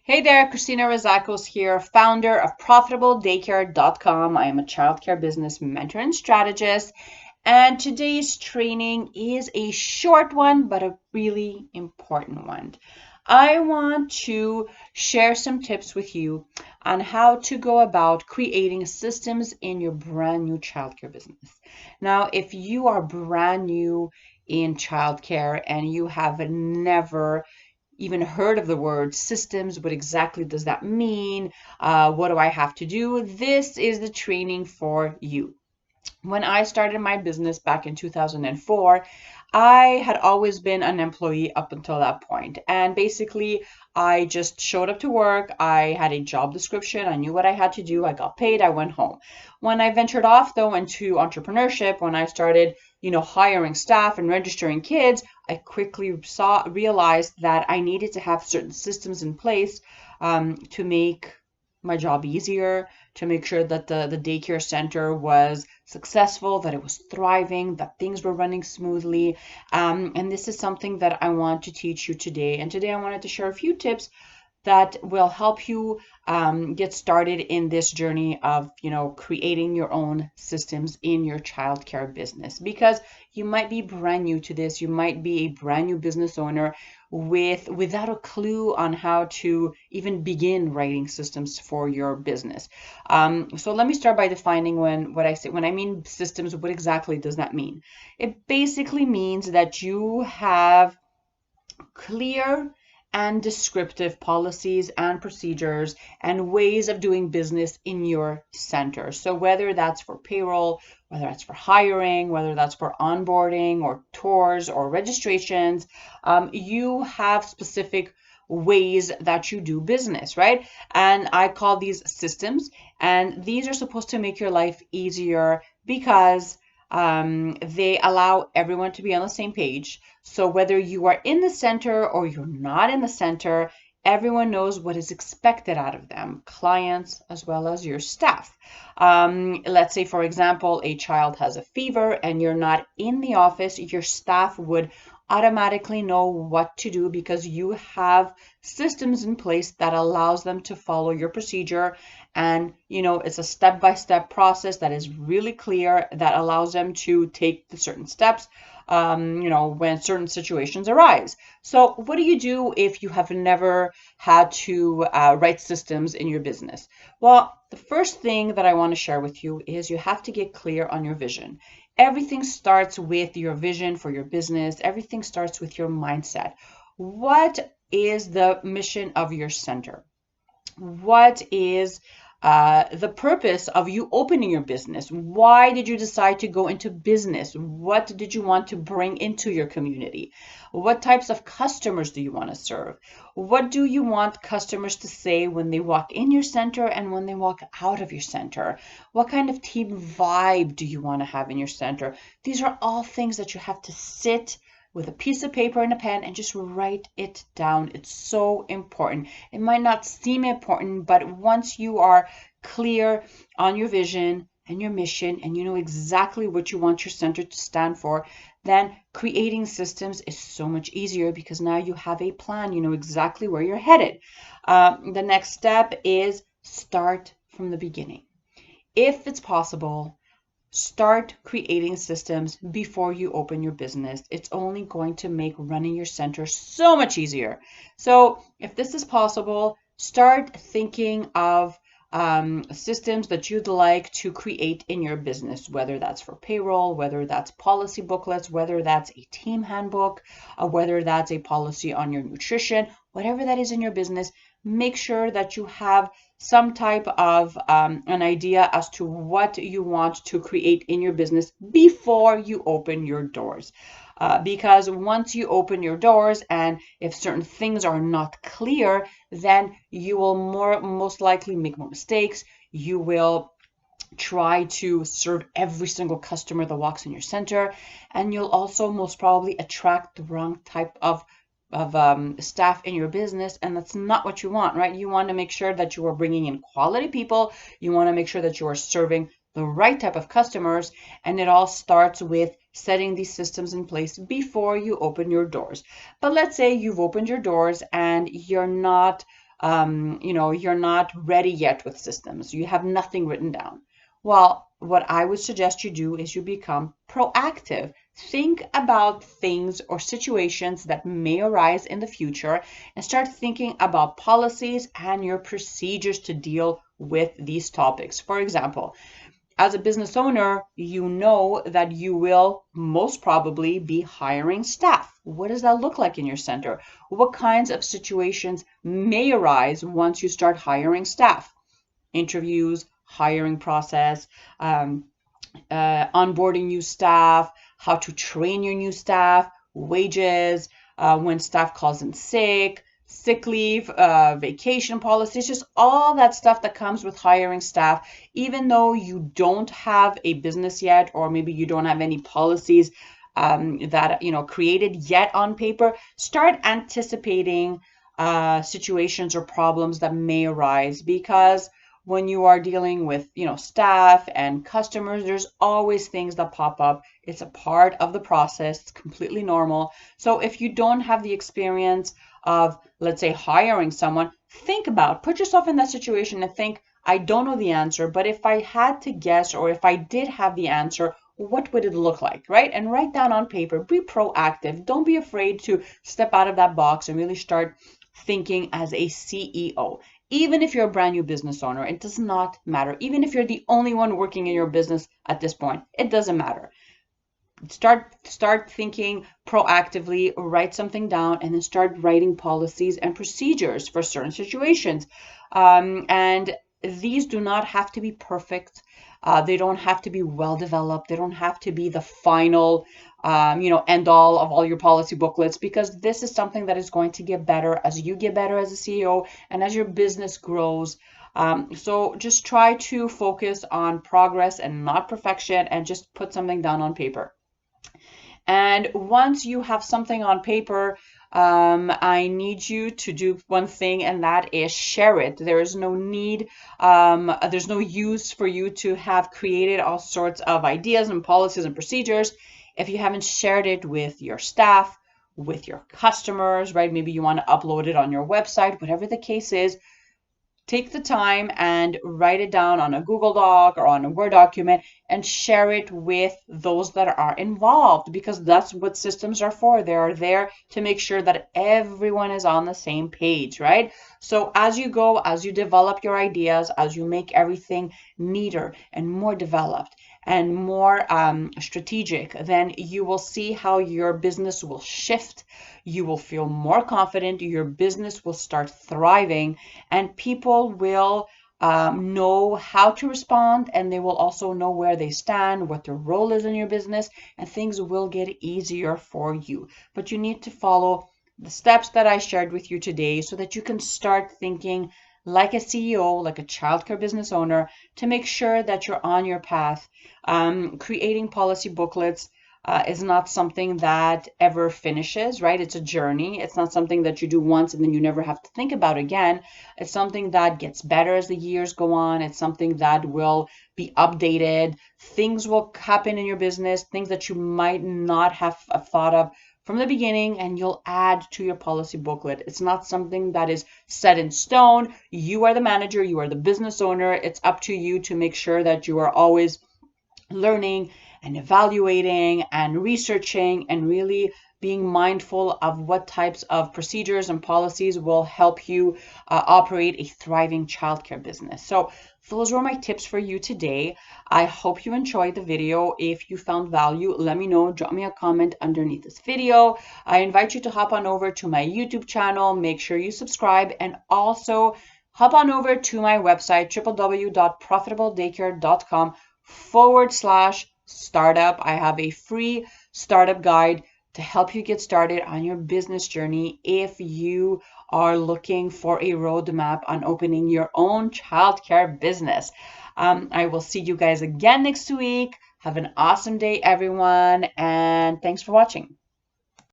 Hey there, Christina Rizakos here, founder of ProfitableDaycare.com. I am a childcare business mentor and strategist, and today's training is a short one, but a really important one. I want to share some tips with you on how to go about creating systems in your brand new childcare business. Now, if you are brand new in childcare and you have never even heard of the word systems, what exactly does that mean? What do I have to do? This is the training for you. When I started my business back in 2004, I had always been an employee up until that point. And basically, I just showed up to work. I had a job description. I knew what I had to do. I got paid. I went home. When I ventured off, though, into entrepreneurship, when I started, hiring staff and registering kids, I quickly realized that I needed to have certain systems in place to make my job easier, to make sure that the daycare center was successful, that it was thriving, that things were running smoothly. And this is something that I want to teach you today. And today I wanted to share a few tips that will help you get started in this journey of creating your own systems in your childcare business, because you might be brand new to this. You might be a brand new business owner without a clue on how to even begin writing systems for your business. So let me start by defining when I mean systems, what exactly does that mean? It basically means that you have clear and descriptive policies and procedures and ways of doing business in your center. So whether that's for payroll, whether that's for hiring, whether that's for onboarding or tours or registrations, you have specific ways that you do business, right? And I call these systems, and these are supposed to make your life easier because they allow everyone to be on the same page. So whether you are in the center or you're not in the center, everyone knows what is expected out of them, clients as well as your staff. Let's say, for example, a child has a fever and you're not in the office, your staff would automatically know what to do because you have systems in place that allows them to follow your procedure. And it's a step-by-step process that is really clear, that allows them to take the certain steps when certain situations arise. So what do you do if you have never had to write systems in your business? Well, the first thing that I want to share with you is you have to get clear on your vision. Everything starts with your vision for your business. Everything starts with your mindset. What is the mission of your center? What is the purpose of you opening your business? Why did you decide to go into business? What did you want to bring into your community? What types of customers do you want to serve? What do you want customers to say when they walk in your center and when they walk out of your center? What kind of team vibe do you want to have in your center? These are all things that you have to sit with a piece of paper and a pen and just write it down. It's so important. It might not seem important, but once you are clear on your vision and your mission and you know exactly what you want your center to stand for, then creating systems is so much easier because now you have a plan. You know exactly where you're headed. The next step is start from the beginning. If it's possible, start creating systems before you open your business. It's only going to make running your center so much easier. So if this is possible, start thinking of systems that you'd like to create in your business, whether that's for payroll, whether that's policy booklets, whether that's a team handbook, whether that's a policy on your nutrition, whatever that is in your business. Make sure that you have some type of an idea as to what you want to create in your business before you open your doors. Because once you open your doors and if certain things are not clear, then you will most likely make more mistakes. You will try to serve every single customer that walks in your center, and you'll also most probably attract the wrong type of staff in your business, and that's not what you want, right? You want to make sure that you are bringing in quality people. You want to make sure that you are serving the right type of customers, and it all starts with setting these systems in place before you open your doors. But let's say you've opened your doors and you're not you're not ready yet with systems. You have nothing written down. Well, what I would suggest you do is you become proactive. Think about things or situations that may arise in the future and start thinking about policies and your procedures to deal with these topics. For example, as a business owner, you know that you will most probably be hiring staff. What does that look like in your center? What kinds of situations may arise once you start hiring staff? Interviews, hiring process, onboarding new staff, how to train your new staff, wages, when staff calls in sick leave, vacation policies, just all that stuff that comes with hiring staff. Even though you don't have a business yet, or maybe you don't have any policies that created yet on paper, start anticipating situations or problems that may arise, because when you are dealing with staff and customers, there's always things that pop up. It's a part of the process. It's completely normal. So if you don't have the experience of, let's say, hiring someone, put yourself in that situation and think, I don't know the answer, but if I had to guess, or if I did have the answer, what would it look like, right? And write down on paper. Be proactive. Don't be afraid to step out of that box and really start thinking as a CEO. Even if you're a brand new business owner, it does not matter. Even if you're the only one working in your business at this point, it doesn't matter. Start thinking proactively, write something down, and then start writing policies and procedures for certain situations. And these do not have to be perfect. They don't have to be well developed. They don't have to be the final, end all your policy booklets, because this is something that is going to get better as you get better as a CEO and as your business grows. So just try to focus on progress and not perfection, and just put something down on paper. And once you have something on paper, I need you to do one thing, and that is share it. There is no need, there's no use for you to have created all sorts of ideas and policies and procedures if you haven't shared it with your staff, with your customers, right? Maybe you want to upload it on your website, whatever the case is. Take the time and write it down on a Google Doc or on a Word document and share it with those that are involved, because that's what systems are for. They are there to make sure that everyone is on the same page, right? So as you go, as you develop your ideas, as you make everything neater and more developed and more strategic, then you will see how your business will shift. You will feel more confident. Your business will start thriving, and people will know how to respond, and they will also know where they stand, what their role is in your business, and things will get easier for you. But you need to follow the steps that I shared with you today so that you can start thinking like a CEO, like a childcare business owner, to make sure that you're on your path. Creating policy booklets is not something that ever finishes, right? It's a journey. It's not something that you do once and then you never have to think about again. It's something that gets better as the years go on. It's something that will be updated. Things will happen in your business, things that you might not have thought of from the beginning, and you'll add to your policy booklet. It's not something that is set in stone. You are the manager, you are the business owner. It's up to you to make sure that you are always learning and evaluating and researching and really being mindful of what types of procedures and policies will help you operate a thriving childcare business. So those were my tips for you today. I hope you enjoyed the video. If you found value, let me know. Drop me a comment underneath this video. I invite you to hop on over to my YouTube channel. Make sure you subscribe, and also hop on over to my website, www.profitablедaycare.com/startup. I have a free startup guide to help you get started on your business journey if you are looking for a roadmap on opening your own childcare business. I will see you guys again next week. Have an awesome day, everyone, and thanks for watching.